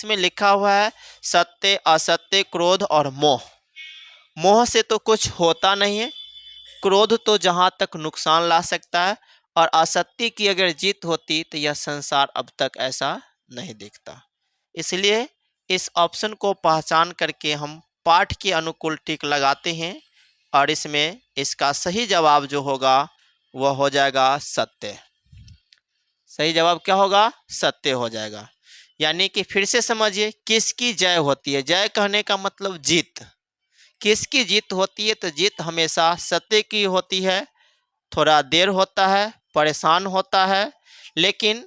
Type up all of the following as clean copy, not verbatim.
इसमें लिखा हुआ है सत्य, असत्य, क्रोध और मोह। मोह से तो कुछ होता नहीं है, क्रोध तो जहाँ तक नुकसान ला सकता है, और असत्य की अगर जीत होती तो यह संसार अब तक ऐसा नहीं देखता। इसलिए इस ऑप्शन को पहचान करके हम पाठ के अनुकूल टिक लगाते हैं, और इसमें इसका सही जवाब जो होगा वह हो जाएगा सत्य। सही जवाब क्या होगा? सत्य हो जाएगा। यानी कि फिर से समझिए, किसकी जय होती है? जय कहने का मतलब जीत। किसकी जीत होती है? तो जीत हमेशा सत्य की होती है। थोड़ा देर होता है, परेशान होता है, लेकिन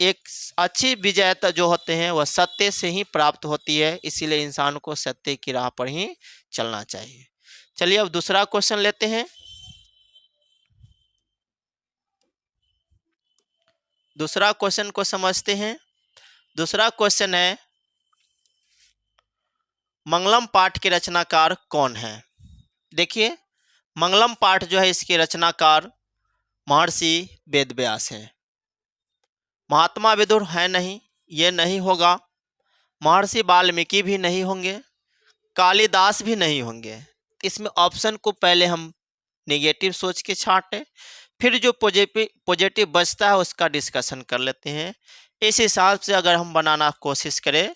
एक अच्छी विजयता जो होते हैं वह सत्य से ही प्राप्त होती है। इसीलिए इंसान को सत्य की राह पर ही चलना चाहिए। चलिए अब दूसरा क्वेश्चन लेते हैं। दूसरा क्वेश्चन को समझते हैं। दूसरा क्वेश्चन है, मंगलम पाठ के रचनाकार कौन है? देखिए, मंगलम पाठ जो है इसके रचनाकार महर्षि वेदव्यास हैं। महात्मा विदुर है नहीं, ये नहीं होगा। महर्षि वाल्मीकि भी नहीं होंगे, कालिदास भी नहीं होंगे। इसमें ऑप्शन को पहले हम नेगेटिव सोच के छांटे, फिर जो पॉजिटिव बचता है उसका डिस्कशन कर लेते हैं। इस हिसाब से अगर हम बनाना कोशिश करें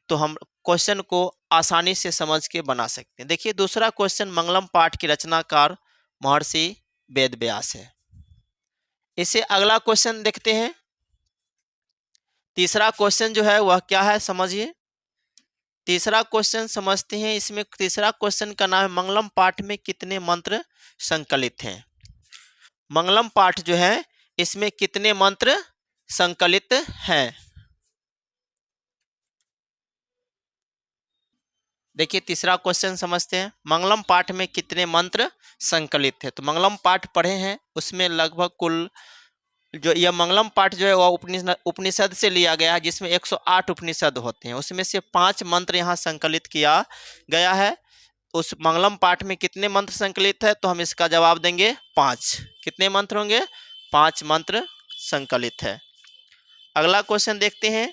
तो हम क्वेश्चन को आसानी से समझ के बना सकते हैं। देखिए, दूसरा क्वेश्चन, मंगलम पाठ के रचनाकार महर्षि वेदव्यास है। इसे अगला क्वेश्चन देखते हैं। तीसरा क्वेश्चन जो है वह क्या है, समझिए। तीसरा क्वेश्चन समझते हैं। इसमें तीसरा क्वेश्चन का नाम है, मंगलम पाठ में कितने मंत्र संकलित हैं? मंगलम पाठ जो है इसमें कितने मंत्र संकलित हैं? देखिए, तीसरा क्वेश्चन समझते हैं। मंगलम पाठ में कितने मंत्र संकलित है? तो मंगलम पाठ पढ़े हैं, उसमें लगभग कुल जो यह मंगलम पाठ जो है वह उपनिषद से लिया गया है, जिसमें 108 उपनिषद होते हैं। उसमें से 5 मंत्र यहाँ संकलित किया गया है। उस मंगलम पाठ में कितने मंत्र संकलित है? तो हम इसका जवाब देंगे 5। कितने मंत्र होंगे? 5 मंत्र संकलित है। अगला क्वेश्चन देखते हैं,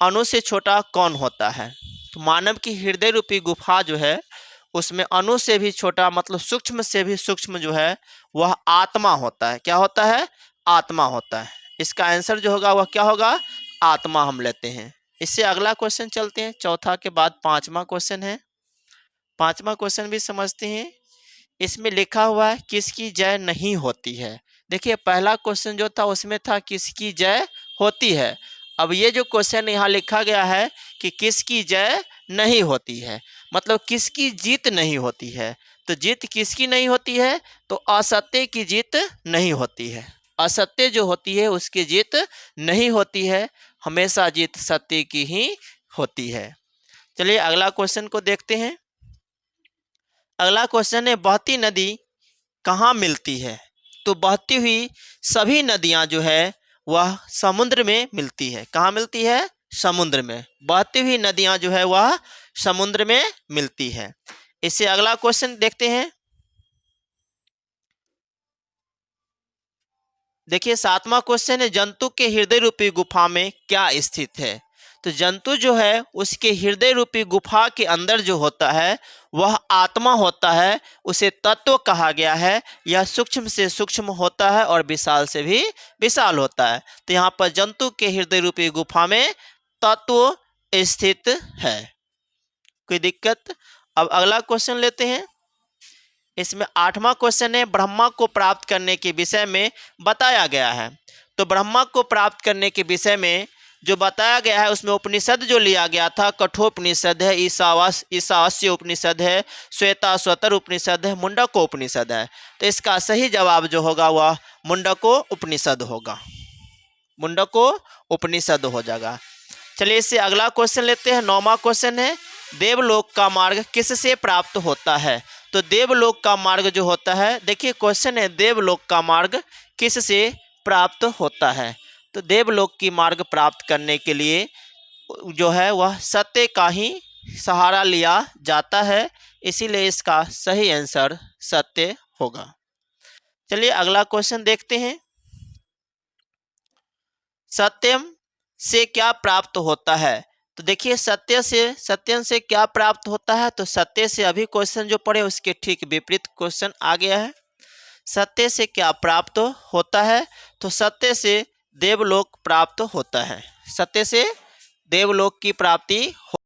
अणु से छोटा कौन होता है? तो मानव की हृदय रूपी गुफा जो है उसमें अणु से भी छोटा, मतलब सूक्ष्म से भी सूक्ष्म जो है वह आत्मा होता है। क्या होता है? आत्मा होता है। इसका आंसर जो होगा वह क्या होगा? आत्मा हम लेते हैं। इससे अगला क्वेश्चन चलते हैं। चौथा के बाद पांचवा क्वेश्चन है। पांचवा क्वेश्चन भी समझते हैं। इसमें लिखा हुआ है किसकी जय नहीं होती है। देखिए, पहला क्वेश्चन जो था उसमें था किसकी जय होती है। अब ये जो क्वेश्चन यहाँ लिखा गया है कि किसकी जय नहीं होती है, मतलब किसकी जीत नहीं होती है। तो जीत किसकी नहीं होती है? तो असत्य की जीत नहीं होती है। असत्य जो होती है उसकी जीत नहीं होती है, हमेशा जीत सत्य की ही होती है। चलिए अगला क्वेश्चन को देखते हैं। अगला क्वेश्चन है, बहती नदी कहाँ मिलती है? तो बहती हुई सभी नदियाँ जो है वह समुद्र में मिलती है। कहाँ मिलती है? समुद्र में। बहती हुई नदियाँ जो है वह समुद्र में मिलती है। इससे अगला क्वेश्चन देखते हैं। देखिए, 7वां क्वेश्चन है, जंतु के हृदय रूपी गुफा में क्या स्थित है? तो जंतु जो है उसके हृदय रूपी गुफा के अंदर जो होता है वह आत्मा होता है। उसे तत्व कहा गया है। यह सूक्ष्म से सूक्ष्म होता है और विशाल से भी विशाल होता है। तो यहाँ पर जंतु के हृदय रूपी गुफा में तत्व स्थित है। कोई दिक्कत? अब अगला क्वेश्चन लेते हैं। इसमें 8वां क्वेश्चन है, ब्रह्मा को प्राप्त करने के विषय में बताया गया है। तो ब्रह्मा को प्राप्त करने के विषय में जो बताया गया है उसमें उपनिषद जो लिया गया था, कठोपनिषद है, ईशावास्य उपनिषद है, श्वेताश्वतर उपनिषद है, मुंडको उपनिषद है। तो इसका सही जवाब जो होगा वह मुंडको उपनिषद होगा। मुंडको उपनिषद हो जाएगा। चलिए इससे अगला क्वेश्चन लेते हैं। 9वां क्वेश्चन है, देवलोक का मार्ग किससे प्राप्त होता है? तो देवलोक का मार्ग जो होता है, देखिए क्वेश्चन है देवलोक का मार्ग किससे प्राप्त होता है? तो देवलोक की मार्ग प्राप्त करने के लिए जो है वह सत्य का ही सहारा लिया जाता है। इसीलिए इसका सही आंसर सत्य होगा। चलिए अगला क्वेश्चन देखते हैं। सत्यम से क्या प्राप्त होता है? तो देखिए सत्यन से क्या प्राप्त होता है, तो सत्य से अभी क्वेश्चन जो पढ़े उसके ठीक विपरीत क्वेश्चन आ गया है। सत्य से क्या प्राप्त होता है, तो सत्य से देवलोक प्राप्त होता है। सत्य से देवलोक की प्राप्ति